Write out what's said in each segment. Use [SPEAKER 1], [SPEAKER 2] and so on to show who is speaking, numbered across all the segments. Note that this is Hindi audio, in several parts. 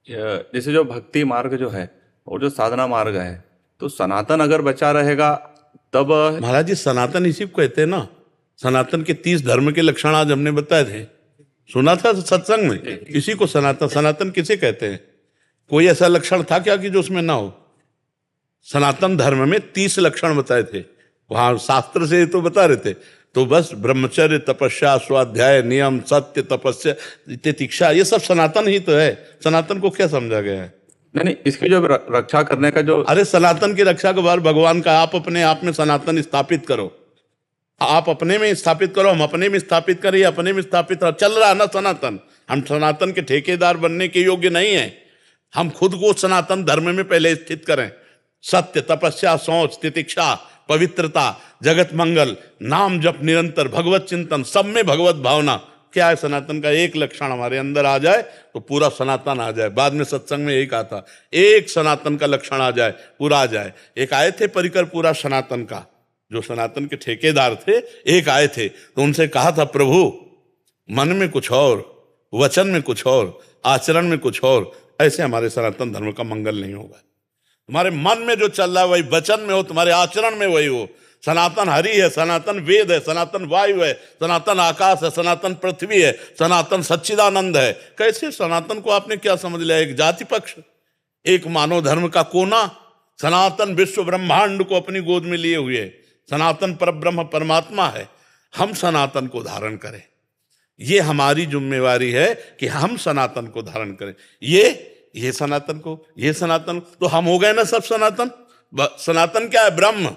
[SPEAKER 1] जैसे जो भक्ति मार्ग जो है और जो साधना मार्ग है, तो सनातन अगर बचा रहेगा तब।
[SPEAKER 2] महाराज जी सनातन इसी को कहते हैं ना। सनातन के 30 धर्म के लक्षण आज हमने बताए थे, सुना था सत्संग में। इसी को सनातन, सनातन किसे कहते हैं? कोई ऐसा लक्षण था क्या कि जो उसमें ना हो? सनातन धर्म में 30 लक्षण बताए थे, वहां शास्त्र से तो बता रहे थे। तो बस ब्रह्मचर्य, तपस्या, स्वाध्याय, नियम, सत्य, तपस्या, तितिक्षा, ये सब सनातन ही तो है। सनातन को क्या समझा गया है?
[SPEAKER 1] नहीं नहीं, इसकी जो रक्षा करने का जो।
[SPEAKER 2] अरे सनातन की रक्षा के बाद भगवान का आप अपने आप में सनातन स्थापित करो, आप अपने में स्थापित करो, हम अपने में स्थापित करें, अपने में स्थापित करो। चल रहा ना सनातन। हम सनातन के ठेकेदार बनने के योग्य नहीं है। हम खुद को सनातन धर्म में पहले स्थित करें। सत्य, तपस्या, शौच, तितिक्षा, पवित्रता, जगत मंगल, नाम जप निरंतर, भगवत चिंतन, सब में भगवत भावना। क्या है सनातन का? एक लक्षण हमारे अंदर आ जाए तो पूरा सनातन आ जाए। बाद में सत्संग में यही कहा था, एक सनातन का लक्षण आ जाए पूरा आ जाए। एक आए थे परिकर पूरा सनातन का, जो सनातन के ठेकेदार थे, एक आए थे तो उनसे कहा था, प्रभु मन में कुछ और, वचन में कुछ और, आचरण में कुछ और, ऐसे हमारे सनातन धर्म का मंगल नहीं होगा। तुम्हारे मन में जो चल रहा है वही वचन में हो, तुम्हारे आचरण में वही हो। सनातन हरि है, सनातन वेद है, सनातन वायु है, सनातन आकाश है, सनातन पृथ्वी है, सनातन सच्चिदानंद है। कैसे सनातन को आपने क्या समझ लिया? एक जाति पक्ष, एक मानव धर्म का कोना। सनातन विश्व ब्रह्मांड को अपनी गोद में लिए हुए सनातन परब्रह्म परमात्मा है। हम सनातन को धारण करें, ये हमारी जिम्मेवारी है कि हम सनातन को धारण करें। ये सनातन को, ये सनातन, तो हम हो गए ना सब सनातन। सनातन क्या है? ब्रह्म।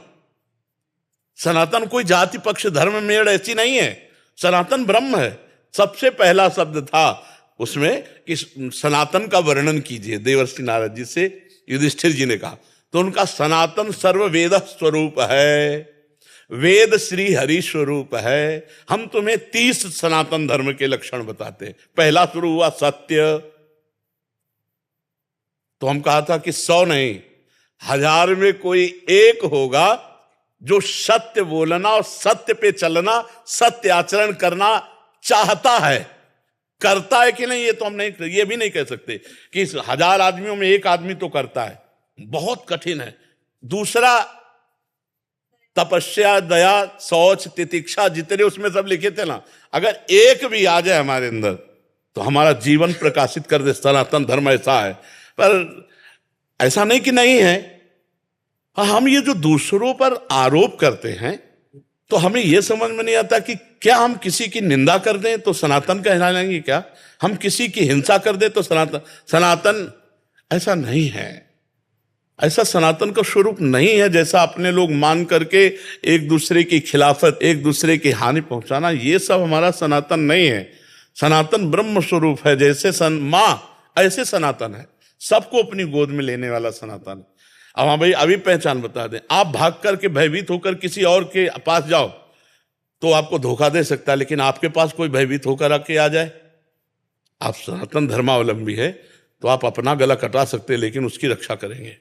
[SPEAKER 2] सनातन कोई जाति पक्ष धर्म मेड़ ऐसी नहीं है। सनातन ब्रह्म है। सबसे पहला शब्द था उसमें कि सनातन का वर्णन कीजिए, देवर्षि नारद जी से युधिष्ठिर जी ने कहा। तो उनका सनातन सर्व वेद स्वरूप है, वेद श्री हरि स्वरूप है। हम तुम्हें 30 सनातन धर्म के लक्षण बताते हैं। पहला शुरू हुआ सत्य। तो हम कहा था कि 100 नहीं, 1000 में कोई एक होगा जो सत्य बोलना और सत्य पे चलना, सत्य आचरण करना चाहता है। करता है कि नहीं ये तो हम नहीं, ये भी नहीं कह सकते कि 1000 आदमियों में एक आदमी तो करता है, बहुत कठिन है। दूसरा तपस्या, दया, शौच, तितिक्षा, जितने उसमें सब लिखे थे ना, अगर एक भी आ जाए हमारे अंदर तो हमारा जीवन प्रकाशित कर दे। सनातन धर्म ऐसा है। पर ऐसा नहीं कि नहीं है। हम ये जो दूसरों पर आरोप करते हैं तो हमें यह समझ में नहीं आता कि क्या हम किसी की निंदा कर दें तो सनातन कहला लेंगे क्या? हम किसी की हिंसा कर दें तो सनातन ऐसा नहीं है। ऐसा सनातन का स्वरूप नहीं है जैसा अपने लोग मान करके एक दूसरे की खिलाफत, एक दूसरे की हानि पहुंचाना, ये सब हमारा सनातन नहीं है। सनातन ब्रह्म स्वरूप है। जैसे मां ऐसे सनातन है, सबको अपनी गोद में लेने वाला सनातन। अब हाँ भाई, अभी पहचान बता दें। आप भाग करके भयभीत होकर किसी और के पास जाओ तो आपको धोखा दे सकता है, लेकिन आपके पास कोई भयभीत होकर आके आ जाए, आप सनातन धर्मावलंबी है तो आप अपना गला कटा सकते हैं, लेकिन उसकी रक्षा करेंगे।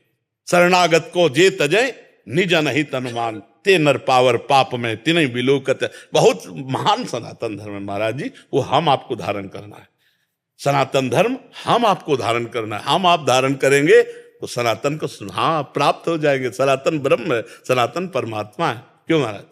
[SPEAKER 2] शरणागत को जे तजय निज नहीं तनुमान, ते नर पावर पाप में तिनई बिलोकत। बहुत महान सनातन धर्म है महाराज जी, वो हम आपको धारण करना है। सनातन धर्म हम आपको धारण करना है। हम आप धारण करेंगे तो सनातन को हाँ प्राप्त हो जाएंगे। सनातन ब्रह्म है, सनातन परमात्मा है। क्यों महाराज?